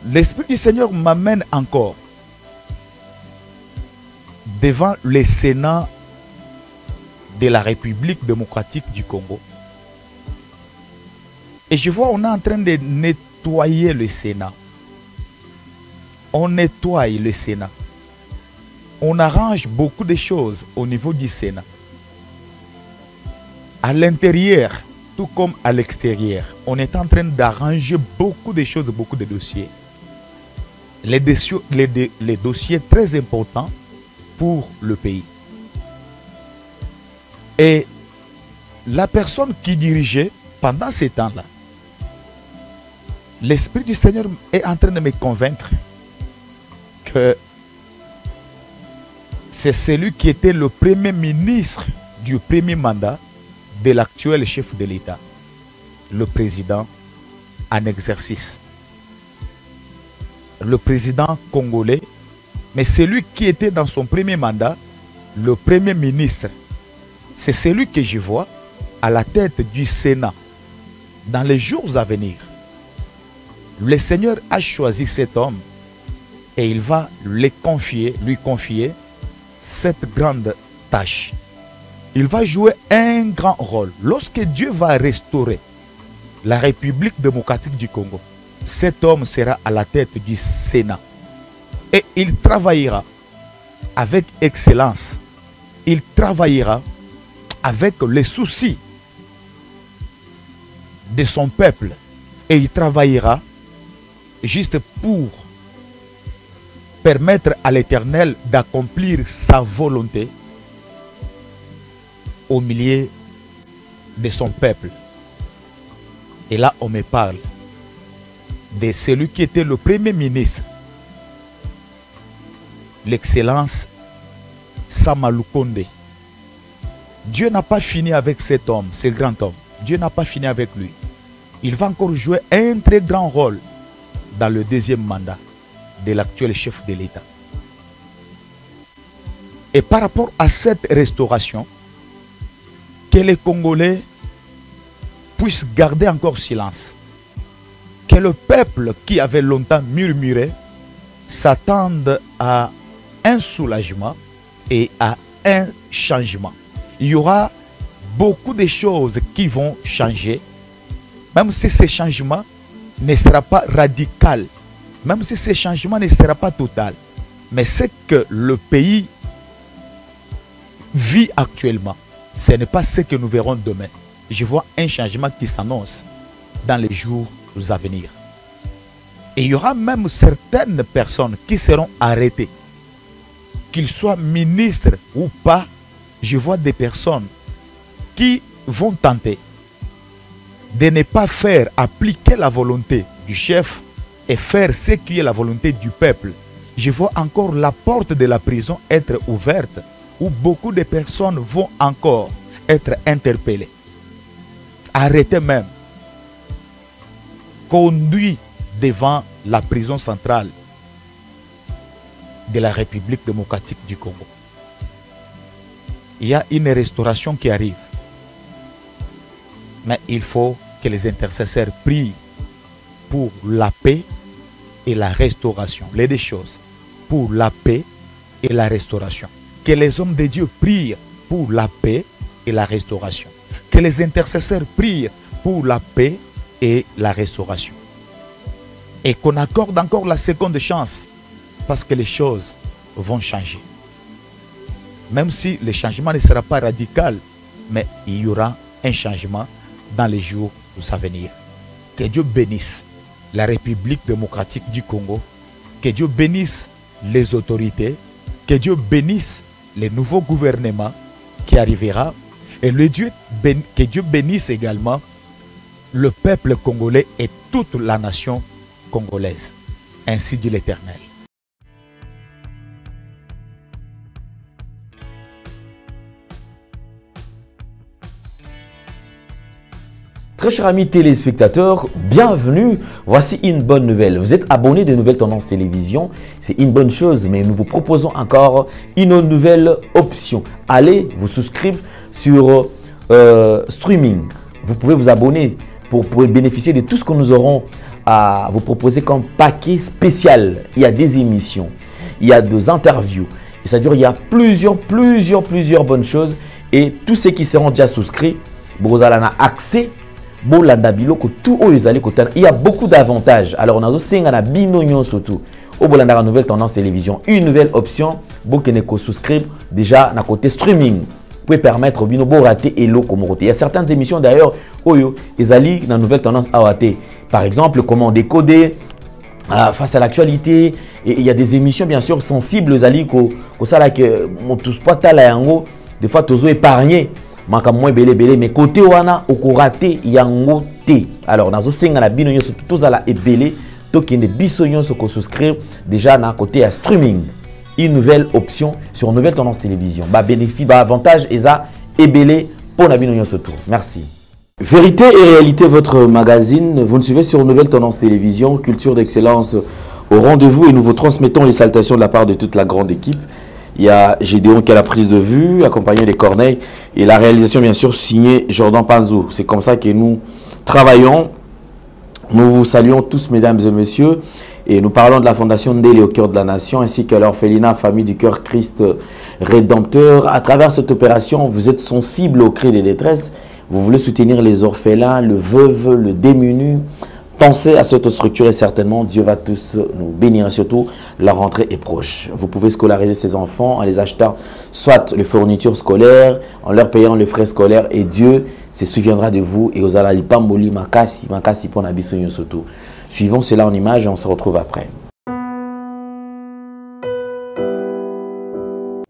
l'Esprit du Seigneur m'amène encore devant le Sénat de la République démocratique du Congo. Et je vois, on est en train de nettoyer le Sénat. On nettoie le Sénat. On arrange beaucoup de choses au niveau du Sénat. À l'intérieur, tout comme à l'extérieur, on est en train d'arranger beaucoup de choses, beaucoup de dossiers. Les dossiers très importants pour le pays. Et la personne qui dirigeait pendant ces temps-là, l'Esprit du Seigneur est en train de me convaincre que c'est celui qui était le premier ministre du premier mandat de l'actuel chef de l'État, le président en exercice. Le président congolais, mais celui qui était dans son premier mandat, le premier ministre. C'est celui que je vois à la tête du Sénat dans les jours à venir. Le Seigneur a choisi cet homme et il va lui confier cette grande tâche. Il va jouer un grand rôle. Lorsque Dieu va restaurer la République démocratique du Congo, cet homme sera à la tête du Sénat. Et il travaillera avec excellence. Il travaillera avec les soucis de son peuple. Et il travaillera juste pour permettre à l'Éternel d'accomplir sa volonté au milieu de son peuple. Et là, on me parle de celui qui était le premier ministre, l'excellence Sama Lukonde. Dieu n'a pas fini avec cet homme, ce grand homme. Dieu n'a pas fini avec lui. Il va encore jouer un très grand rôle dans le deuxième mandat de l'actuel chef de l'État. Et par rapport à cette restauration, que les Congolais puissent garder encore silence. Que le peuple qui avait longtemps murmuré s'attende à un soulagement et à un changement. Il y aura beaucoup de choses qui vont changer, même si ce changement ne sera pas radical, même si ce changement ne sera pas total. Mais ce que le pays vit actuellement, ce n'est pas ce que nous verrons demain. Je vois un changement qui s'annonce dans les jours à venir. Et il y aura même certaines personnes qui seront arrêtées. Qu'ils soient ministres ou pas, je vois des personnes qui vont tenter de ne pas faire appliquer la volonté du chef et faire ce qui est la volonté du peuple. Je vois encore la porte de la prison être ouverte où beaucoup de personnes vont encore être interpellées, arrêtées même, conduites devant la prison centrale de la République démocratique du Congo. Il y a une restauration qui arrive. Mais il faut que les intercesseurs prient pour la paix et la restauration. Les deux choses. Pour la paix et la restauration. Que les hommes de Dieu prient pour la paix et la restauration. Que les intercesseurs prient pour la paix et la restauration. Et qu'on accorde encore la seconde chance. Parce que les choses vont changer. Même si le changement ne sera pas radical, mais il y aura un changement dans les jours à venir. Que Dieu bénisse la République démocratique du Congo. Que Dieu bénisse les autorités. Que Dieu bénisse les nouveaux gouvernements qui arrivera. Et que Dieu bénisse également le peuple congolais et toute la nation congolaise. Ainsi dit l'Éternel. Très chers amis téléspectateurs, bienvenue. Voici une bonne nouvelle. Vous êtes abonné de Nouvelles Tendances Télévision. C'est une bonne chose, mais nous vous proposons encore une nouvelle option. Allez vous souscrire sur streaming. Vous pouvez vous abonner pour bénéficier de tout ce que nous aurons à vous proposer comme paquet spécial. Il y a des émissions, il y a des interviews. C'est-à-dire il y a plusieurs bonnes choses. Et tous ceux qui seront déjà souscrits, vous allez avoir accès. Il y a beaucoup d'avantages. Alors, on a aussi surtout au Bolanda Nouvelle Tendance Télévision, une nouvelle option pour que souscrire déjà à côté streaming. Vous pouvez permettre de rater et l'eau comme il y a certaines émissions d'ailleurs où ils allaient dans Nouvelle Tendance AOT. Par exemple, comment décoder face à l'actualité. Et il y a des émissions bien sûr sensibles aux alliés que ça là que mon tous pas des fois tous épargné. Mais côté wana au raté yango té. Alors nazo senga na bino nyonso tous ala ebélé to kende biso nyonso ko souscrire déjà na côté à streaming. Une nouvelle option sur Nouvelle Tendance Télévision. Ba bénéfice, ba avantage eza ebélé pour na bino nyonso tout. Merci. Vérité et réalité, votre magazine. Vous nous suivez sur Nouvelle Tendance Télévision, culture d'excellence au rendez-vous et nous vous transmettons les salutations de la part de toute la grande équipe. Il y a Gédéon qui a la prise de vue, accompagné des Corneilles et la réalisation bien sûr signée Jordan Panzou. C'est comme ça que nous travaillons. Nous vous saluons tous mesdames et messieurs et nous parlons de la Fondation Ndélé au cœur de la nation ainsi que l'orphelinat Famille du Cœur Christ Rédempteur. À travers cette opération, vous êtes sensible aux cris des détresses. Vous voulez soutenir les orphelins, le veuve, le démuni. Pensez à cette structure et certainement Dieu va tous nous bénir. Et surtout, la rentrée est proche. Vous pouvez scolariser ces enfants en les achetant soit les fournitures scolaires, en leur payant les frais scolaires et Dieu se souviendra de vous et aux alalipamboli makasi pour n'abissonner surtout. Suivons cela en image et on se retrouve après.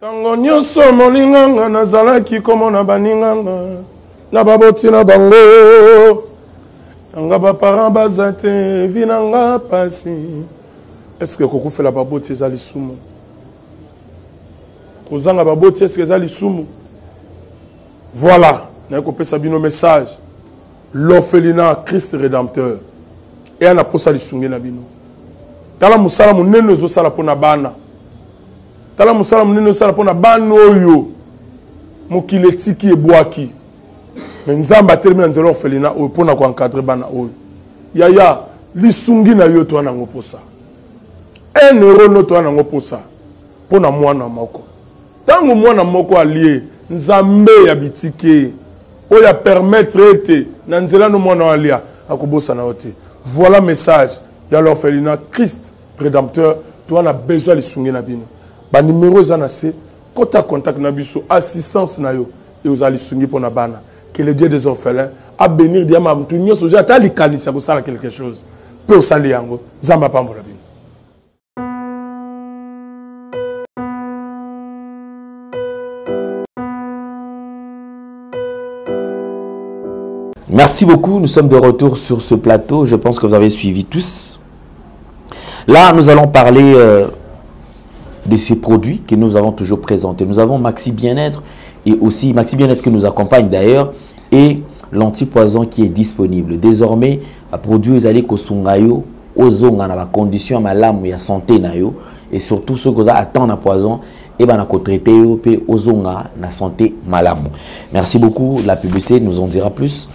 Tango nyonso molinganga nazalaki komona baninganga na baboti na bango anga ba parents bazate vinanga pasi. Est-ce que koko fait la baboti ezali sumu? Kozanga baboti est-ce que ezali sumu? Voilà, na ko pesa bino message. L'orphelinat Christ Rédempteur. Et ana posa lisungi na bino. Tala musala munene zo sala pona bana. Tala musala munene zo sala pona bana oyo. Mokile tiki ebwaki. Mais nzamba termine nzelo orphelinat oyo pona ko encadrer bana oyo. Yaya lisungi na yo to ana ngoposa. 1 euro no to ana ngoposa. Pona mwana moko. Tango mwana moko allié nzambe ya bitike oya permettre ete na nzela no mwana alia akobosa na ote. Voilà message ya l'orphelinat Christ Rédempteur. Tu as besoin de sungi na bino. Ba numéro ezana se kota contact na biso assistance na yo et aux ali sungi pona bana. Que le Dieu des orphelins a bénir diama mtu nyoso ja ta likanisa ko sala quelque chose. Pe osali yango zamba pambola bino. Merci beaucoup, nous sommes de retour sur ce plateau. Je pense que vous avez suivi tous. Là, nous allons parler de ces produits que nous avons toujours présentés. Nous avons Maxi Bien-être et aussi Maxi Bien-être qui nous accompagne d'ailleurs et l'antipoison qui est disponible. Désormais, à produire les allées kosungayo, ozonga na ba condition malamu ya santé na yo et surtout ceux qui attendent un poison et ben na ko traiter yo pe ozonga na santé malamu. Merci beaucoup, la publicité nous en dira plus.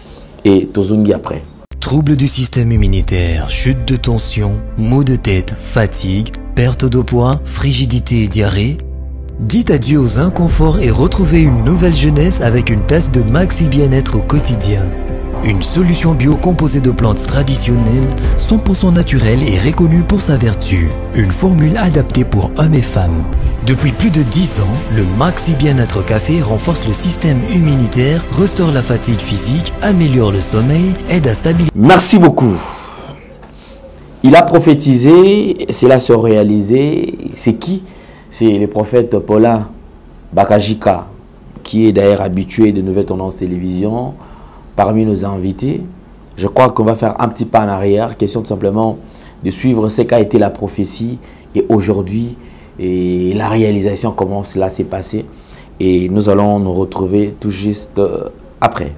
Et Tozungi après. Troubles du système immunitaire, chute de tension, maux de tête, fatigue, perte de poids, frigidité et diarrhée. Dites adieu aux inconforts et retrouvez une nouvelle jeunesse avec une tasse de Maxi Bien-être au quotidien. Une solution bio composée de plantes traditionnelles, 100% naturelle et reconnue pour sa vertu. Une formule adaptée pour hommes et femmes. Depuis plus de 10 ans, le Maxi Bien-être Café renforce le système immunitaire, restaure la fatigue physique, améliore le sommeil, aide à stabiliser. Merci beaucoup. Il a prophétisé, cela se réalisé. C'est qui? C'est le prophète Paulin Bakajika, qui est d'ailleurs habitué de Nouvelle Tendance Télévision, parmi nos invités. Je crois qu'on va faire un petit pas en arrière, question tout simplement de suivre ce qu'a été la prophétie et aujourd'hui. Et la réalisation, comment cela s'est passé. Et nous allons nous retrouver tout juste après.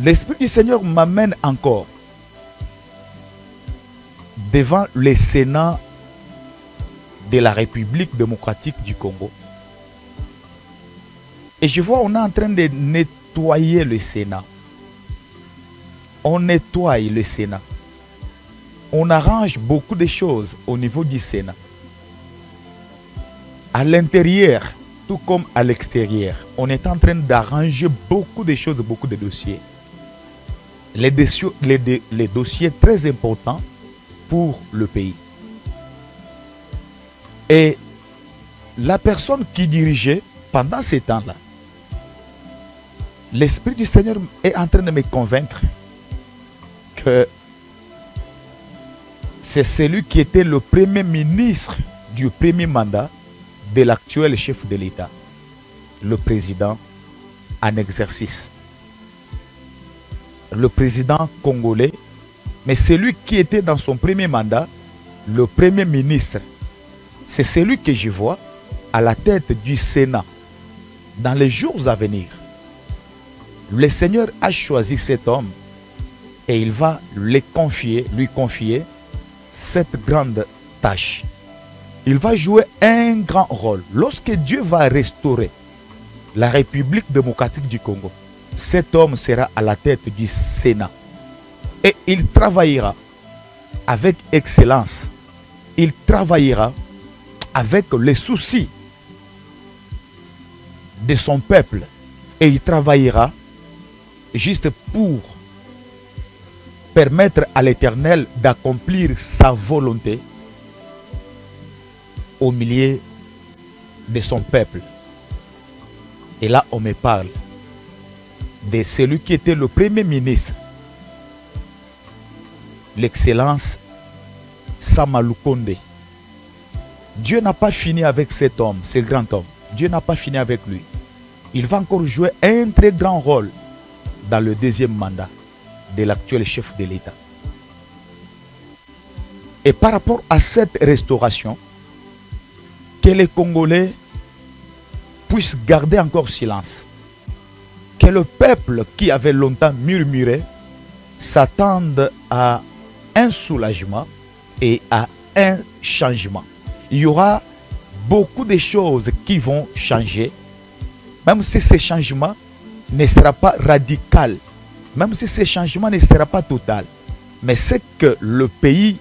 L'Esprit du Seigneur m'amène encore devant le Sénat de la République démocratique du Congo. Et je vois on est en train de nettoyer le Sénat. on nettoie le Sénat. On arrange beaucoup de choses au niveau du Sénat. À l'intérieur, tout comme à l'extérieur, on est en train d'arranger beaucoup de choses, beaucoup de dossiers. Les dossiers très importants pour le pays. Et la personne qui dirigeait pendant ces temps-là, l'Esprit du Seigneur est en train de me convaincre que c'est celui qui était le premier ministre du premier mandat de l'actuel chef de l'État, le président en exercice. Le président congolais, mais celui qui était dans son premier mandat, le premier ministre. C'est celui que je vois à la tête du Sénat dans les jours à venir. Le Seigneur a choisi cet homme et il va lui confier cette grande tâche. Il va jouer un grand rôle. Lorsque Dieu va restaurer la République démocratique du Congo, cet homme sera à la tête du Sénat. Et il travaillera avec excellence. Il travaillera avec les soucis de son peuple. Et il travaillera juste pour permettre à l'Éternel d'accomplir sa volonté au milieu de son peuple. Et là, on me parle de celui qui était le premier ministre, l'excellence Sama Lukonde. Dieu n'a pas fini avec cet homme, ce grand homme. Dieu n'a pas fini avec lui. Il va encore jouer un très grand rôle dans le deuxième mandat de l'actuel chef de l'État. Et par rapport à cette restauration, que les Congolais puissent garder encore silence. Que le peuple qui avait longtemps murmuré s'attende à un soulagement et à un changement. Il y aura beaucoup de choses qui vont changer, même si ce changement ne sera pas radical, même si ce changement ne sera pas total. Mais ce que le pays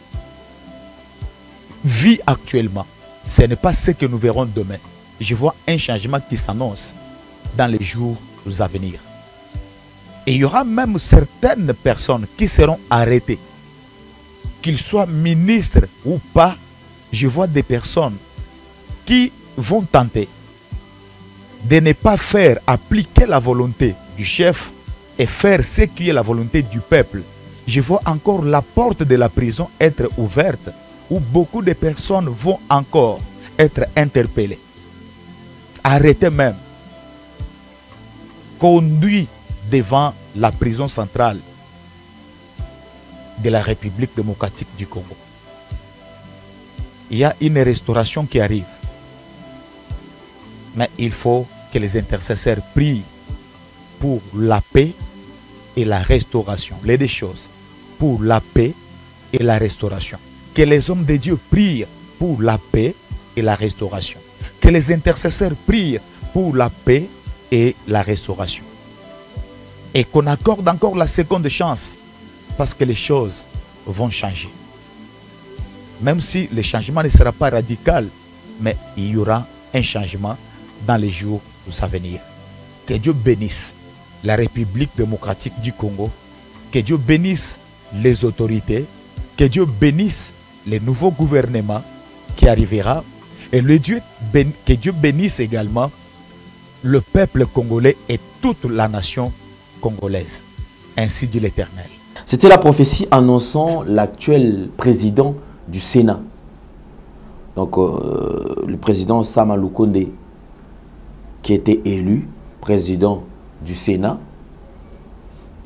vit actuellement, ce n'est pas ce que nous verrons demain. Je vois un changement qui s'annonce dans les jours à venir. Et il y aura même certaines personnes qui seront arrêtées. Qu'ils soient ministres ou pas, je vois des personnes qui vont tenter de ne pas faire appliquer la volonté du chef et faire ce qui est la volonté du peuple. Je vois encore la porte de la prison être ouverte où beaucoup de personnes vont encore être interpellées, arrêtées même, conduits devant la prison centrale de la République démocratique du Congo. Il y a une restauration qui arrive. Mais il faut que les intercesseurs prient pour la paix et la restauration. Les deux choses. Pour la paix et la restauration. Que les hommes de Dieu prient pour la paix et la restauration. Que les intercesseurs prient pour la paix et la restauration. Et qu'on accorde encore la seconde chance. Parce que les choses vont changer. Même si le changement ne sera pas radical, mais il y aura un changement dans les jours à venir. Que Dieu bénisse la République démocratique du Congo. Que Dieu bénisse les autorités. Que Dieu bénisse les nouveaux gouvernements qui arrivera. Et que Dieu bénisse également le peuple congolais et toute la nation congolaise. Ainsi dit l'Éternel. C'était la prophétie annonçant l'actuel président du Sénat. Donc, le président Sama Lukonde, qui était élu président du Sénat.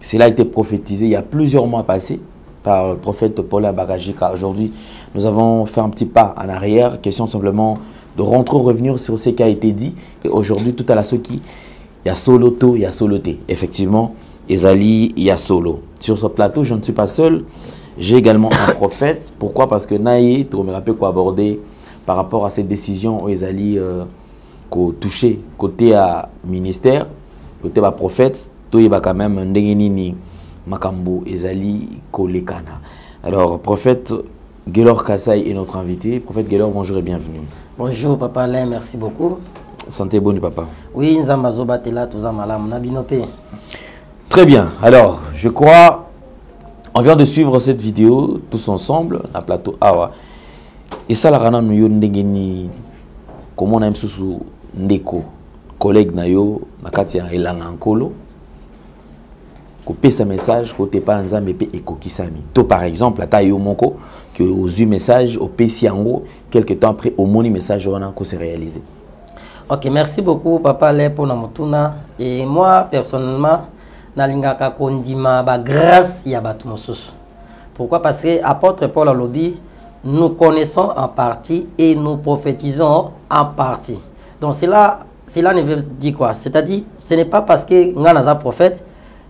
Cela a été prophétisé il y a plusieurs mois passés par le prophète Paul Bagajika. Aujourd'hui, nous avons fait un petit pas en arrière. Question simplement de rentrer, revenir sur ce qui a été dit. Et aujourd'hui, tout à la Soki, il y a Soloto, il y a Soloté. Effectivement, Ezali, il y a Solo. Sur ce plateau, je ne suis pas seul. J'ai également un prophète. Pourquoi? Parce que Naïe, tu me rappelles quoi aborder par rapport à cette décision où Ezali touché côté à ministère, côté à prophète, tout y a quand même makambo ezali kolekana. Alors prophète Gaylor Kasai est notre invité. Prophète Gaylor, bonjour et bienvenue. Bonjour Papa Alain, merci beaucoup. Santé bonne papa. Oui, Nzamba Zobatela Touzamalam Nabinope. Très bien. Alors, je crois on vient de suivre cette vidéo tous ensemble à plateau Awa. Et ça la rana nous ndengeni comme on aime sous ndeko collègue nayo nakati ya elanga nkolo ko pesa message côté pa nzambe pe ekokisami. To par exemple ata yo moko que aux message au pesi yango quelque temps après au moni message wana ko se réaliser. OK, merci beaucoup Papa Le pour namutuna et moi personnellement nalingaka kondima ba grâce ya batu mosusu. Pourquoi? Parce que apôtre Paul Alobi, nous connaissons en partie et nous prophétisons en partie. Donc cela ne veut dire quoi? C'est-à-dire ce n'est pas parce que ngana za prophète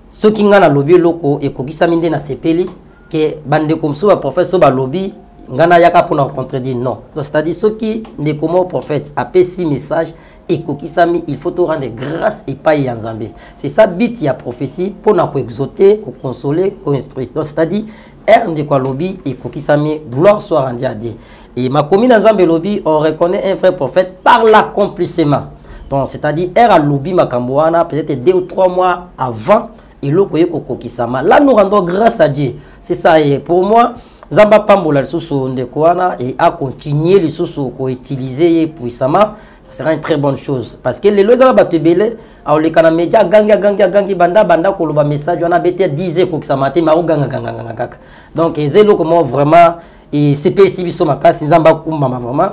ceux qui ngana lobi loko et kokisa minde na sepeli que bande comme ça prophète so ba lobi ngana yaka pour nous contredire, non. Donc c'est-à-dire ceux qui ne comme prophète appellent si message et kokisami, il faut te rendre grâce et pas y enzambe. C'est ça bit ya prophétie pour nous exhorter, pour consoler, pour instruire. Donc c'est-à-dire R de quoi lobby et kokisami, gloire soit rendue à Dieu. Et ma commune enzambe lobby, on reconnaît un vrai prophète par l'accomplissement. Donc c'est-à-dire R à lobby makambouana peut-être 2 ou 3 mois avant et l'okoye kokisama. Là nous rendons grâce à Dieu. C'est ça et pour moi Zamba Pambola sous ndekwana et à continuer les sous ko utiliser puissamment. Ça sera une très bonne chose parce que les lois à batebele à les canaux médias gangi banda koloba message on a bêté 10 ko ça matin ma ganga donc zelo comment vraiment et c'est pas si biso makasi nzamba kumba vraiment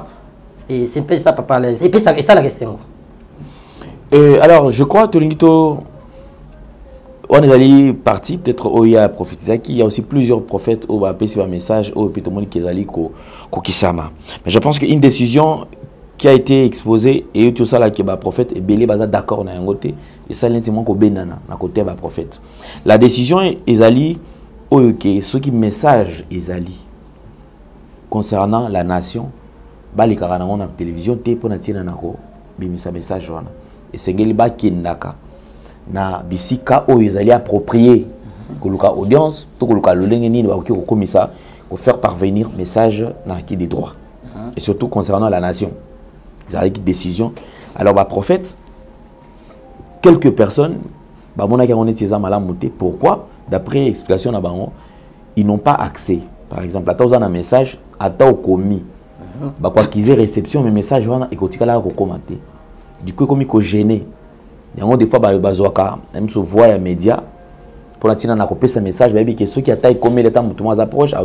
et c'est pas ça papa et puis ça la question. Alors je crois Tolingito on est allé parti peut-être où il y a prophétisé qu'il y a aussi plusieurs prophètes où va passer un message au tout le monde qui est allé ko kisama. Mais je pense qu'une décision qui a été exposé et tout ça là qui est prophète et belé baza d'accord na ngote et ça l'intimement ko benana na côté ba prophète. La décision est allée au que ce qui message est allé concernant la nation ba les karana na télévision té pour na tina nako bimisa message wana et sengeli ba kindaka na bisika o ezali approprié koluka audience to koluka lolenge nini ba ko komisa ko faire parvenir message na qui des droits et surtout concernant la nation. Ils ont une décision. Alors, bah, prophète, quelques personnes, bah, pourquoi, d'après l'explication, ils n'ont pas accès. Par exemple, à un message, à ta commis, bah, quoi qu'ils aient réception, mais message, et quand ils ont commenté. Du coup, comme ils sont gênés, il y a des fois, même si on voit les médias, pour la tina na copier ce message, bah, que ceux qui attaquent comme les temps, tout le monde approche,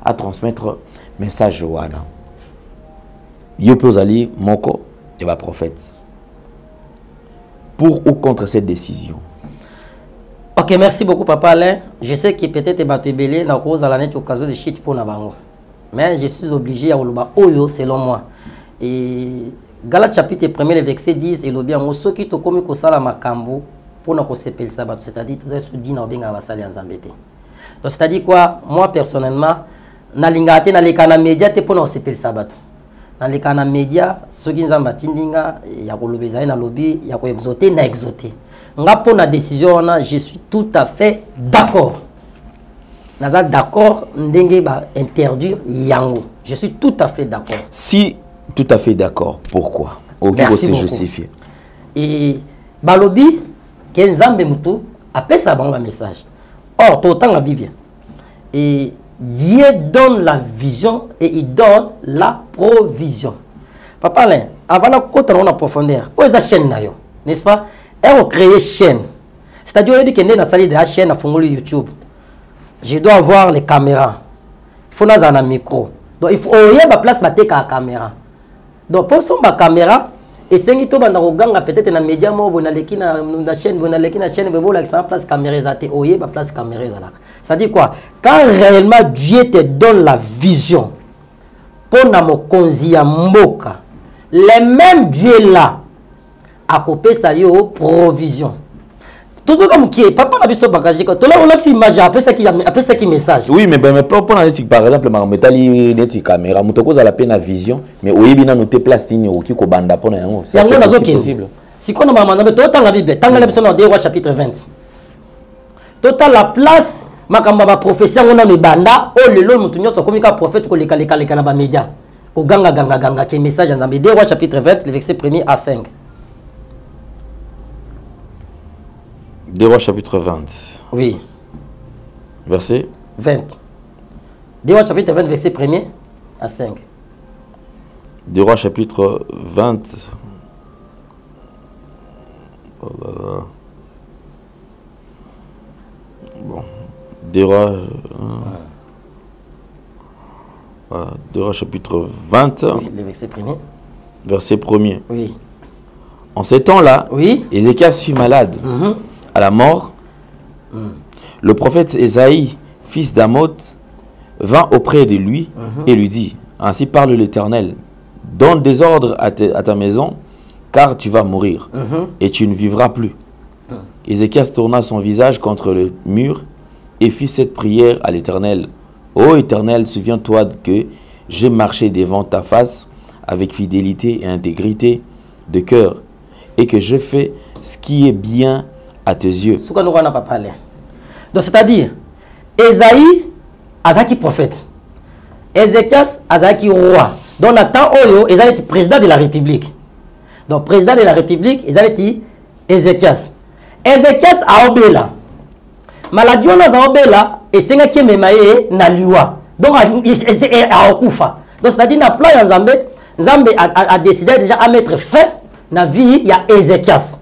à transmettre message. Yopozali Moko et va prophète. Pour ou contre cette décision? OK, merci beaucoup Papa Alain. Je sais que peut-être batebele na cause à la net occasion de shit pour na bango. Mais je suis obligé à oloba oyo selon moi. Et Galates chapitre 1er verset 10 et lobi en ceux qui to komi ko sala makambo pour na ko sepel sabat, c'est-à-dire tout ça sous dit na obenga basali nzambete. Donc c'est-à-dire quoi? Moi personnellement na lingate na lekana média te pour na sepel sabat. Dans les canaux médias, ceux qui ont batindinga, il y a na lobby, il y a exoté na exoté. Nga pour la décision, je suis tout à fait d'accord. Naza d'accord, ndenge ba interdire yango. Je suis tout à fait d'accord. Si tout à fait d'accord, pourquoi? Merci beaucoup. Justifié. Et ba lobby, kenzambe mutu appelle ça bon message. Or tout temps la Bible. Et Dieu donne la vision et il donne la provision. Papa Alain, avant de continuer en profondeur, où est la chaîne, n'est-ce pas? Elle a créé chaîne. C'est-à-dire que dans la salle de la chaîne, à YouTube, je dois avoir les caméras. Il faut avoir un micro. Donc il faut avoir une place pour la caméra. Donc pour son caméra, et c'est que tu as peut-être dans les médias, na chaîne, la place caméra, place caméra. Ça dit quoi? Quand réellement Dieu te donne la vision pour na mokonzi ya mboka, les mêmes Dieu là a coupé sa provision. Tout ce comme qui est papa n'a pas besoin de bagage. Tout là on a image après ça qui message. Oui mais pour par exemple ma metali neti caméra mutoko za la peine à vision mais oyebi na noter place tini oki ko banda pona yango. C'est possible. Si qu'on a maman mais tout dans la Bible, dans la Bible 2 Rois chapitre 20. total la place makamba ba prophétie ngona me banda o lelo mutu nyonso komika prophète ko leka na ba média ko ganga ke message en Nzambe. 2 Rois chapitre 20 le verset 1er à 5. 2 Rois chapitre 20. Oui. Verset 20. 2 Rois chapitre 20 verset 1er à 5. 2 Rois chapitre 20. Oh là là. Bon. 2 Rois. Voilà. 2 Rois chapitre 20. Oui, le verset 1er. Verset 1er. Oui. En ces temps-là, oui. Ézéchias fut malade. À la mort, le prophète Ésaïe, fils d'Amoth, vint auprès de lui et lui dit, ainsi parle l'Éternel, donne des ordres à ta maison, car tu vas mourir et tu ne vivras plus. Ézéchias tourna son visage contre le mur et fit cette prière à l'Éternel. Ô Éternel, souviens-toi que j'ai marché devant ta face avec fidélité et intégrité de cœur et que je fais ce qui est bien à tes yeux. Donc c'est-à-dire, Esaïe azaki prophète, Ézéchias azaki roi. Donc Nathan Oyo, Esaïe est président de la République. Donc président de la République, Esaïe Ézéchias. Ézéchias a obéla. Maladie on a obéla et c'est un qui memaye na liwa. Donc a okufa. Donc c'est-à-dire na plan Nzambe, Nzambe a décidé déjà à mettre fin na vie il y a Ézéchias.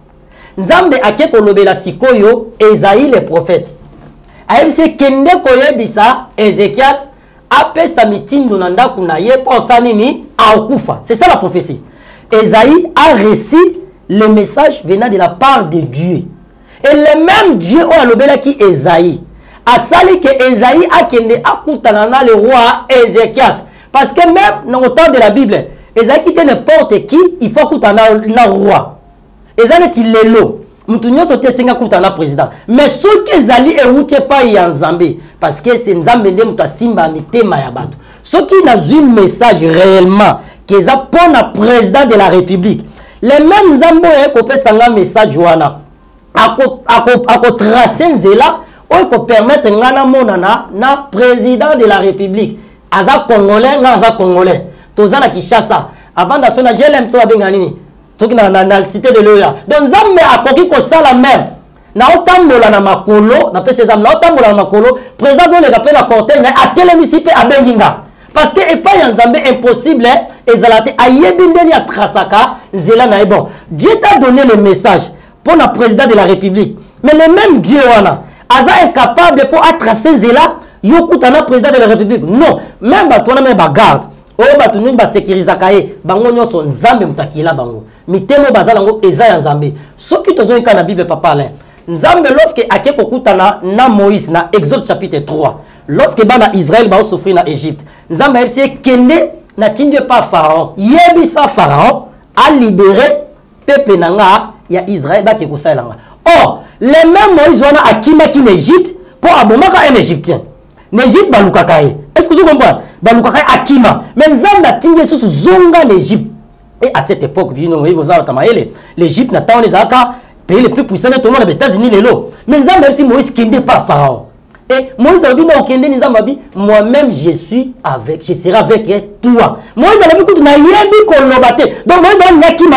Nzambe ake kolobela sikoyo Esaïe le prophète. Aïe kende koyebisa Ézéchias apesa mitindo na ndaku na ye posa nini akufa. C'est ça la prophétie. Esaïe a reçu le message venant de la part de Dieu. Et le même Dieu a lobela qui Esaïe a sali que Esaïe a kende akutana na le roi Ézéchias. Parce que même dans le temps de la Bible, Esaïe qui était n'importe qui, il faut kutana na roi. Ezali ti lelo mutu nyonso te senga kutana président mais ceux qui ezali euti pa ya Nzambe parce que c'est Nzambe nde mutu asimba mitema ya bato ceux qui n'a eu message réellement que za pona président de la République les mêmes Nzambe ko pesanga message wana ako tracer nzela o ko permettre ngana monana na président de la République aza congolais nga aza congolais tozana Kinshasa avant d'asona j'aime so abengani tout qui na cité de l'Oya. Donc Nzambe a koki ko sala même. Na otambola na makolo, na pese Nzambe na otambola na makolo, président zo le rappelle la cortège na atelemisi pe abenginga. Parce que et pas Nzambe impossible ezalate ayebi ndeni ya trasaka nzela na bon. Dieu t'a donné le message pour le président de la République. Mais le même Dieu wana aza incapable pour tracer nzela yokutana président de la République. Non, même batona même bagarde. O batu nini ba sécurisaka ye bango nyonso Nzambe mutakila bango mitemo bazala ngo eza ya Nzambe soki tozo yika na Bible papa là Nzambe lorsque ake kokutana na Moïse na Exode chapitre 3 lorsque bana Israël ba souffrir na Égypte Nzambe yebisi kende na tindi pas Pharaon yebisa Pharaon a libéré peuple nanga ya Israël ba ke kosalanga. Or les mêmes Moïse wana akimaki na Égypte pour abomaka un Égyptien n'Égypte ba lukaka ye. Est-ce que vous comprenez? Balukaka akima mais Nzambe atingi sous zonga l'Égypte. Et à cette époque, l'Égypte n'a pas les aka pays les plus puissants de tout le monde, les États-Unis, les lots. Mais Nzambe si Moïse kende pas Pharaon. Et Moïse a dit non kende Nzambe moi-même je suis avec, je serai avec toi. Moïse a dit écoute na yebi kolobate. Donc Moïse a nakima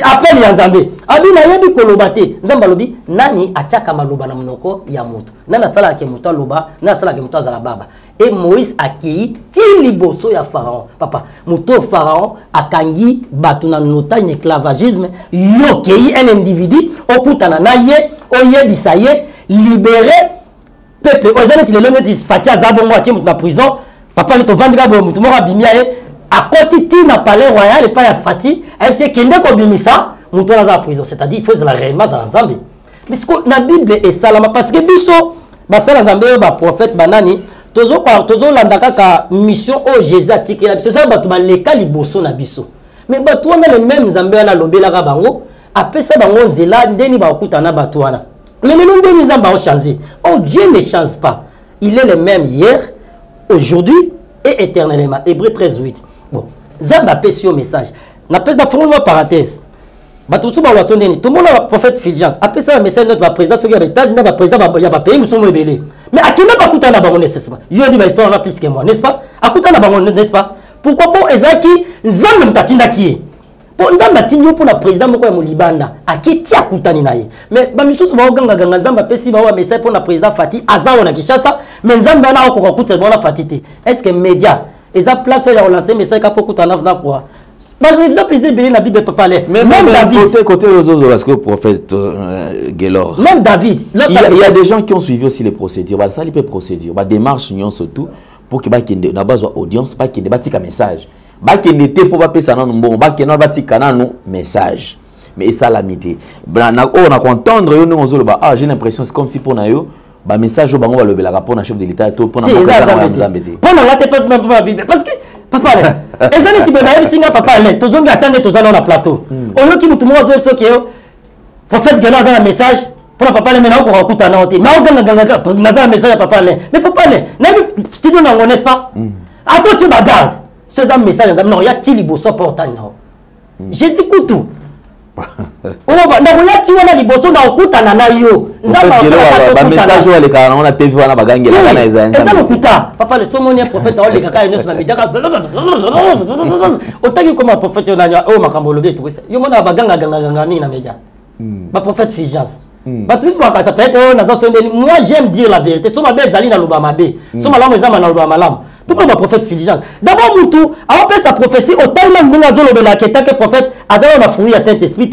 appelle ya Nzambe. Abi na yebi kolobate. Nzambe lobi nani achaka maloba na monoko ya moto. Nana sala ke moto loba, na sala ke moto azala baba. Et Moïse a accueilli Tiliboso ya Pharaon. Papa, moto Pharaon a kangi batuna nota en esclavagisme. Yo accueilli un individu au kutana na ye, o yebisa ye, libéré peuple. Ozana ti lelo ti fatia zabongo ati mutu na prison. Papa le to vandika bo mutu moko bimia ye. A côté ti na palais royal et pas ya fati, elle sait kende ko bimisa, mutu na za prison. C'est-à-dire il faut la réellement dans Nzambe. Mais ce que la Bible est salama parce que biso ba sala Nzambe ba prophète banani tozo landaka ka mission au Jésus atikela biso ça batu ba leka liboso na biso mais batu wana le même Nzambe na lobela ka bango apesa bango nzela ndeni ba okutana batu wana mais le ndeni Nzambe a changé. Oh Dieu ne change pas, il est le même hier aujourd'hui et éternellement. Hébreux 13:8. Bon Nzambe apesa yo message na pesa da fondement parenthèse bato so ba waso ndeni tout le monde a prophète Fulgence après ça message notre président soki ya États-Unis ba président ya ba pays musomo ebele mais akina ba kutana bango nécessairement yo di ba histoire na plus que moi n'est-ce pas akutana bango n'est-ce pas pourquoi pour ezaki nzambe mtatinda ki pour nzambe atinyo pour la président moko ya molibanda akiti akutani na ye mais ba misusu ba oganga ganga nzambe apesi ba wa message pour la président Fati azawo na Kinshasa mais nzambe na ko kuta bona Fatite est-ce que média eza place ya relancer message ka pour kutana na quoi. Par exemple, ils ont la Bible peut parler. Même David. Côté aux autres, parce que le prophète Guélor. Même David. Il y a des gens qui ont suivi aussi les procédures. Ça, il peut procédure. La démarche, surtout, pour que les base audience, pas qu'il y ait un message. Pas qu'il y ait pour pas ça non bon, pas qu'il y ait un message. Mais ça l'amitié. On a qu'entendre ah j'ai l'impression c'est comme si pour nayo ba message au bango ba le rapport na chef de l'état pour na pour na late pas Bible parce que papa là ezali tibe na singa papa là tozongi attendre tozana na plateau oyo ki mutu mwa zo soki yo prophète Guélor za message pour papa là maintenant ko kuta na hote na oganga ganga na za message papa là mais papa là na studio na ngo n'est-ce pas ato tu bagarde ce za message non ya ti liboso portant non Jésus kutu oba na ko ya ti wana liboso na okutana na yo nzamba message wale kana on a TV wana bagangi na ezana kuta papa le somonia prophète wale kaka ino na bidaka otaki comme prophète na o makambo lobe tout ça yo mona baganga ganga ni na media ba prophète Fulgence ba tous ba ça peut être na zo moi j'aime dire la vérité so mabe zali na loba mabe so malamu ezama na loba malamu tout comme le prophète Fulgence d'abord mutu a fait sa prophétie au temps même nous zo lobela que tant que prophète azalo na fruit à Saint-Esprit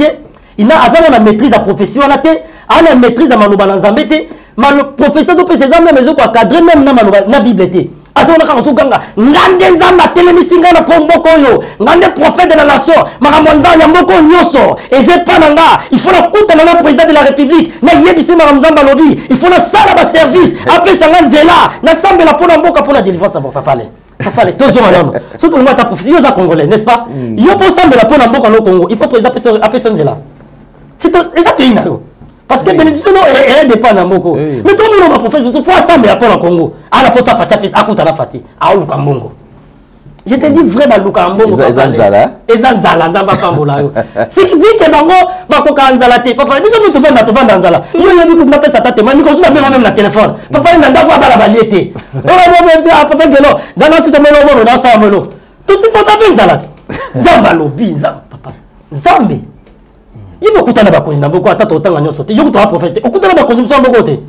il a azalo na maîtrise à profession na te ana maîtrise à maloba na nzambe te mal professeur de ces hommes mais ko cadrer même na maloba na bible te azalo na ka so ganga ngande nzamba telemisinga na fomboko yo ngande prophète de la nation maramonda ya mboko nyoso et c'est pas nanga il faut la kuta na président de la république na yebisi maramzamba lobi il faut la sala ba service après ça nzela na sambe la pona mboka pona délivrance à papa le papa le toujours malano surtout le mata prophétie yo za congolais n'est-ce pas yo pour sambe la pona mboka no Congo il faut président après son nzela c'est ça pays na yo parce que bénédiction est dépend na moko mais tout le monde va professeur pour sambe la pona Congo ala pour ça fatia pesa akuta na fati a luka mbongo je te dis vraiment luka mbongo ezanzala nzamba pambola yo c'est qui vit que bango va ko kanzala te papa biso mutu vanda nzala yo yebi ku na pesa tate mani ko suna même na téléphone papa na ndako bala baliete ora mo mse papa Guélor dana si semelo mo na sa melo tout ce pota ben nzala zamba lobi zamba papa zambe ibo kutana bakonzi na mboko atata otanga nyonso te yo kutoa prophète okutana bakonzi mso mboko te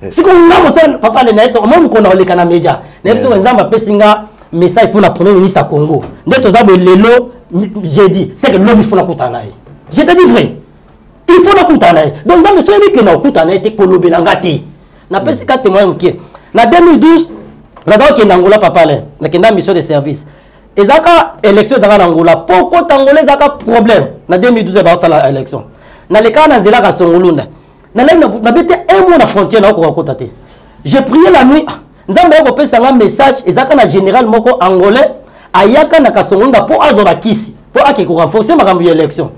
siko ngamo sana papa le naito omo ko na oleka na media na biso nzamba pesinga message pour la premier ministre à Congo ndeto za bo lelo j'ai dit c'est que l'homme il faut la kutana je te dis vrai il faut la kutana donc nzamba so yebi que na kutana te kolobela ngati na pesi ka témoin mkie na 2012 nazo ke Angola papa le na kenda mission de service ezaka élection ezaka na Angola poko tangolais ezaka problème na 2012 ba sala élection na leka na nzela ka Songolunda na bete un mois na frontière na ko kota te j'ai prié la nuit nzamba ko pesa nga message ezaka na général moko angolais ayaka na Kasongonda po azoba kisi po ake ko renforcer makambo ya élection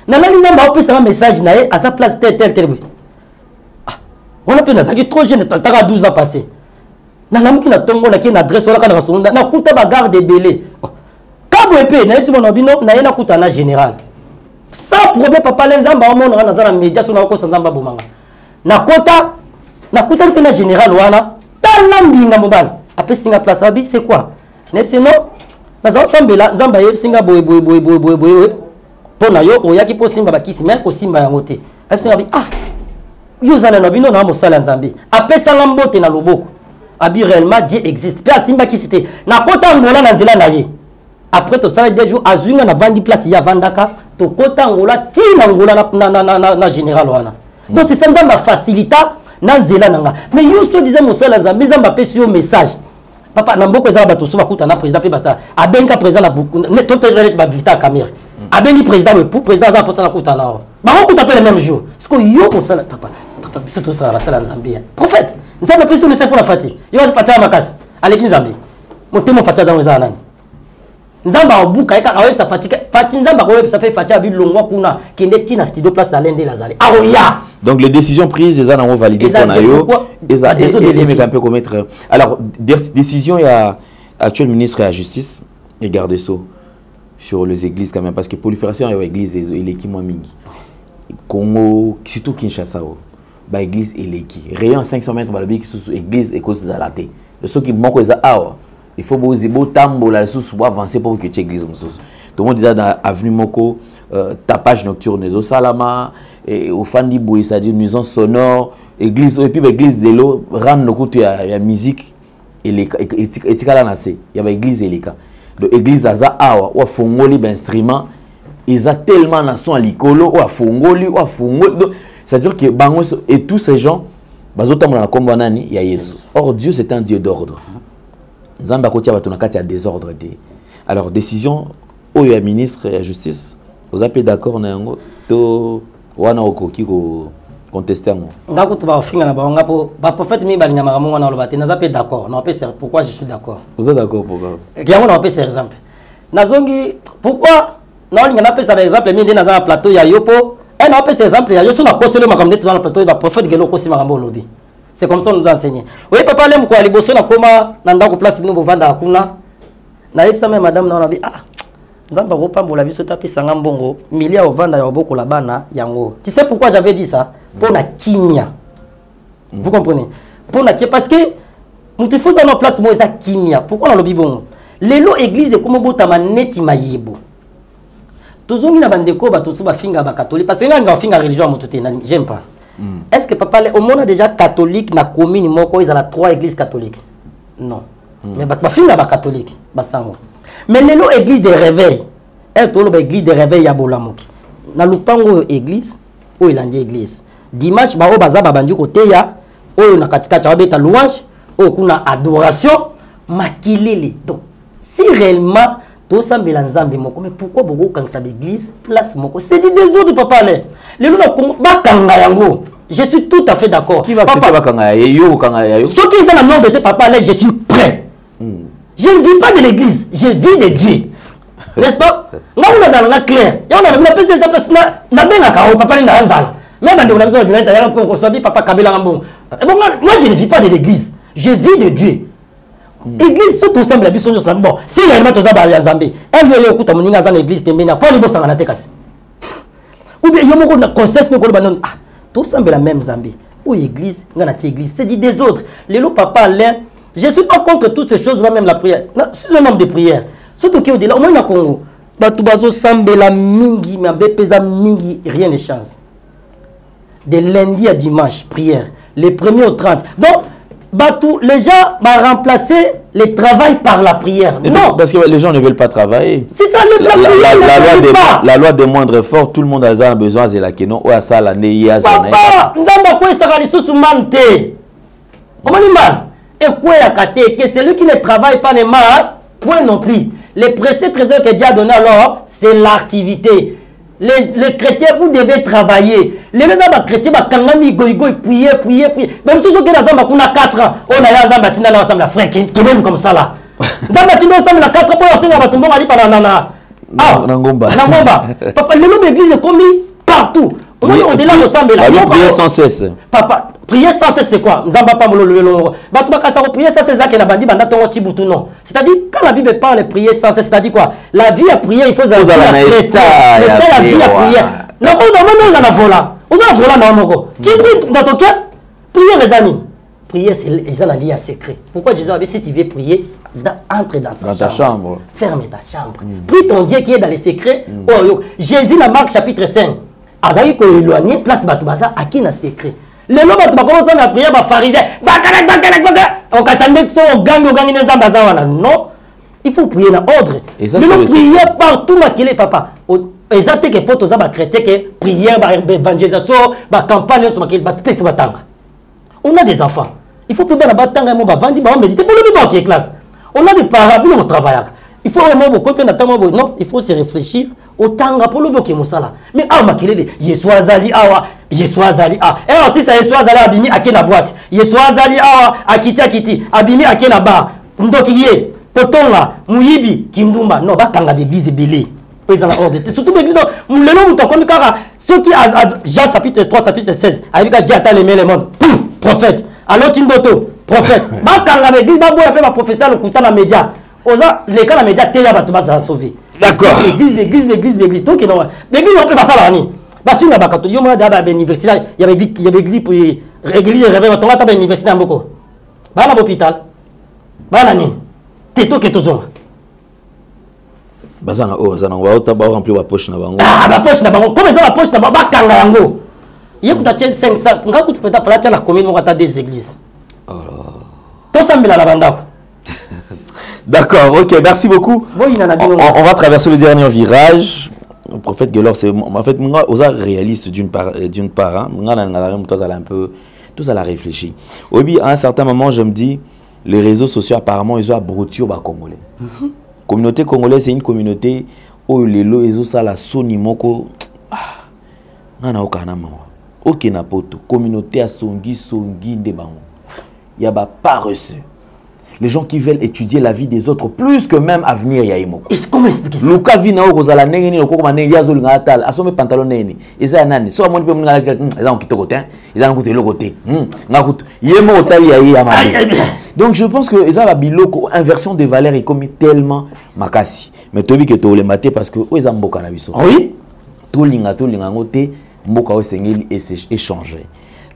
na nzamba ko pesa nga message na ye à sa place tel on a pena zaki trop jeune taka 12 ans passé na lamuki na tongo na ki na adresse wala kana Kasongonda na kuta ba garde belé kabo epé na yebisi bona bino na ye na kuta na général sans problème papa les nzamba o mona na za média so na ko nzamba bomanga na kota na kuta pe na général wana talambinga mobala après singa place abi c'est quoi nepsi non nazo sambela nzamba ye singa boy pona yo oyaki po simba bakisi mais ko simba yango te après singa abi ah yo zana no bino na mo sala nzambe après sanga mbote na loboko abi réellement Dieu existe pe simba ki cité na kota ngola na nzela na ye après to sala 2 jours azunga na vandi place ya vandaka to kota ngola tina ngola na général wana donc c'est ça nzamba facilita na zela nanga mais yo so disait mosala nzambe nzamba pesi yo message papa na mboko ezala bato so bakuta na président pe basa abenga président na buku ne to te ba vita caméra abengi président le pour président za posa na kuta na ba ko kuta pe le même jour parce que yo mosala papa biso to sala sala nzambe prophète nzambe pesi message pour la fati yo za fata makasi aleki nzambe motemo fata za ngeza nani nzamba obuka eka awesa fatika fati nzamba ko websa pe fatia bilongwa kuna kende tina studio place alende lazali aroya donc les décisions prises les ont validées pour nayo et un peu commettre alors décision il y a actuel ministre de la justice et garde des sceaux sur les églises quand même, parce que prolifération de l'église et l'équipe moins mingi. Congo, surtout Kinshasa, bah église et l'équipe. Rayon 500 mètres, bah l'église et cause de la thé. Ceux qui manquent les awa, il faut beau tambo la sous pour avancer pour que l'église m'sous. Tout le monde est dans l'avenue Moko, tapage nocturne, les salama, et au Fandi Boui, c'est-à-dire nuisance sonore, église, et puis l'église de l'eau, rendre le côté à la musique et les étikala nassé. Il y a l'église et les cas. L'église aza awa ou fongoli d'instruments ils ont tellement na son likolo ou fongoli c'est-à-dire que bangos et tous ces gens bazotamona na kombo nani ya Yesu. Or Dieu c'est un Dieu d'ordre. Nzamba kotia bato na kati ya désordre de. Alors décision au ya ministre de la justice vous avez d'accord na yango to wana okoki ko contester moi. Ngako to ba ofinga na ba po ba prophète mi balinga maramonga na lobate na zape d'accord. Na pe pourquoi je suis d'accord. Vous êtes d'accord pourquoi? Kiango na pe par exemple. Nazongi pourquoi na linga na pe par exemple mi ndi na za plateau ya yopo et na pe exemple ya yo so na koselo makamde dans le plateau ba prophète gelo kosi makambo lobi. C'est comme ça nous enseigner. Oui papa lem ko aliboso na koma na ndako place bino bovanda akuna. Na yebisa me madame na bi ah nzamba ko pambola biso ta pesa ngambongo milia ovanda ya oboko la bana yango. Tu sais pourquoi j'avais dit ça? Pour la kimia. Vous comprenez? Pour la parce que nous te faisons en place moi ça kimia. Pourquoi on le bibon? Les lots église comme botama neti mayebo. Tozongi na bandeko ba tosu ba finga ba catholique parce que nga finga religion motote j'aime pas. Est-ce que papa au monde a déjà catholique na commune moko ils ont la 3 églises catholiques? Non. Mais ba finga ba catholique ba sango. Mais les lots église de réveil. Et to lo église de réveil ya bolamoki. Na lupango église ou ilandi église. Dimanche ba o baza ba bandi côté ya o na katikati ba beta louange o kuna adoration makilele. Donc si réellement tout ça mélanzambe moko mais pourquoi beaucoup quand ça l'église place moko c'est dit des autres papa là les luna ba kanga yango je suis tout à fait d'accord. Qui va accepter ba kanga yo kanga yo ceux qui sont dans le nom de tes papa là je suis prêt. Je ne vis pas de l'église, je vis de Dieu. N'est-ce pas? Là on a ça clair. Et on a même fait ça place na benga ka papa ni na nzala. Même quand on a besoin de journée d'ailleurs pour qu'on soit papa Kabila ngambon. Et bon moi je ne vis pas de l'église, je vis de Dieu. Église surtout semble la biso bon. Si réellement tous ça ba Nzambe. Un yo kuta moninga za na église pembe na pas libo sanga na tekasi. Ou bien yo moko na conscience ne ko ba non ah tout semble la même Nzambe. Ou église ngana ti église, c'est dit des autres. Les lots papa là je ne suis pas contre toutes ces choses, même la prière. C'est un homme de prière. Surtout qu'il y a au-delà, au moins au Congo. Batubazo Sambela Mingi, mais Bepeza Mingi, rien ne change. De lundi à dimanche, prière. Les premiers au 30. Donc, Batou, les gens vont remplacer le travail par la prière. Non. Parce que les gens ne veulent pas travailler. C'est ça, la loi des moindres efforts, tout le monde a besoin de la kenon. Ou à ça, la neya. Papa, Nzamba quoi ça va sous mante. Comment il mal? Et quoi que celui qui ne travaille pas ne marche, point non plus. Les précieux trésors que Dieu a donné alors, c'est l'activité. Les chrétiens, vous devez travailler. Les chrétiens, prier. Même si vous avez 4 ans, on a Zambatina ensemble, la frère, qui est comme ça là. Zambatina ensemble, la 4 ans, pour enseigner à Batumbo, on a dit par Nana. Ah, Nangomba. Papa, le nom d'église est commis partout. Au-delà de ça, prier sans cesse. Papa, prier sans cesse, c'est quoi? Nzamba pas molo. Prier sans cesse, c'est la bandi banda ton tibutu non. C'est-à-dire, quand la Bible parle de prier sans cesse, c'est-à-dire quoi? La vie à prier, il faut la vie à prier. Non, on a vola. On a vola, non, tu pries dans ton cœur, prier les amis. Prier, c'est la vie à secret. Pourquoi Jésus a dit, si tu veux prier, entre dans ta chambre. Ferme ta chambre. Prie ton Dieu qui est dans les secrets. Jésus, dans Marc chapitre 5. Azaï ko éloigné place batubaza à qui na secret. Les lois batu commencer à prier ba pharisien. On kasande so gangi nzamba za wana. Non. Il faut prier dans ordre. Mais nous prier partout makile papa. Exacte que poto za ba chrétien que prière ba évangélisation ba campagne so makile ba pesi batanga. On a des enfants. Il faut que ba batanga mo ba vandi ba méditer pour le qui est classe. On a des parents au travail. Il faut vraiment beaucoup non, il faut se réfléchir autant pour le bloquer musala. Mais ah makilele, Yeswazali awa, Yeswazali ah. Et aussi ça Yeswazali abimi akena boîte. Yeswazali awa akitia kiti, abimi akena bar. Ndokiye, potonga, muyibi, kindumba. Non, batanga d'église belé. Ils ont ordre. Surtout l'église, le nom mutokomi kara ceux qui Jean chapitre 3 chapitre 16, avec Dieu attend les mondes. Prophète. Alors Tindoto, prophète. Batanga l'église, ba boya pe ba professeur le kutana média. Oza les cas la média téya batu ba sauver. D'accord. L'église. Donc, non. L'église, on peut pas ça là. Bah, si on a pas quand on a une université, il y avait l'église pour l'église réveil, on a une université en Boko. Bah, à l'hôpital. Bah, là, ni. T'es tout que tout ça. Bah, ça, on va remplir la poche. Ah, la poche, comment ça, la poche, bah, kanga yango. Il y a coûté 500. Quand tu fais la commune, on a des églises. Tout ça, mais la banda. D'accord, ok, merci beaucoup. On va traverser le dernier virage. Le prophète Gelor, c'est en fait, moi, aux réaliste d'une part, moi, tout ça, la réfléchi. Oui, à un certain moment, je me dis, les réseaux sociaux, apparemment, ils ont abruti au Congolais. Communauté congolaise, c'est une communauté où les lois, ils ont ça, la sonimoko. Ok, napoto. Communauté à songi de bango. Il y a pas reçu. Les gens qui veulent étudier la vie des autres plus que même avenir yaimoko. Comment expliquer ça? Luka vina o kozala nenge ni lokoko manenge yazo linga atal asome pantalon nene. Eza nani? So amoni pe munga eza okitoko te. Eza ngote lokote. Ngakutu. Yemo otali ya yamade. Donc je pense que eza la biloko inversion des valeurs est comme tellement makasi. Mais tobi que to le maté parce que o eza mboka na biso. Oui. Tout linga ngote mboka o sengeli échanger.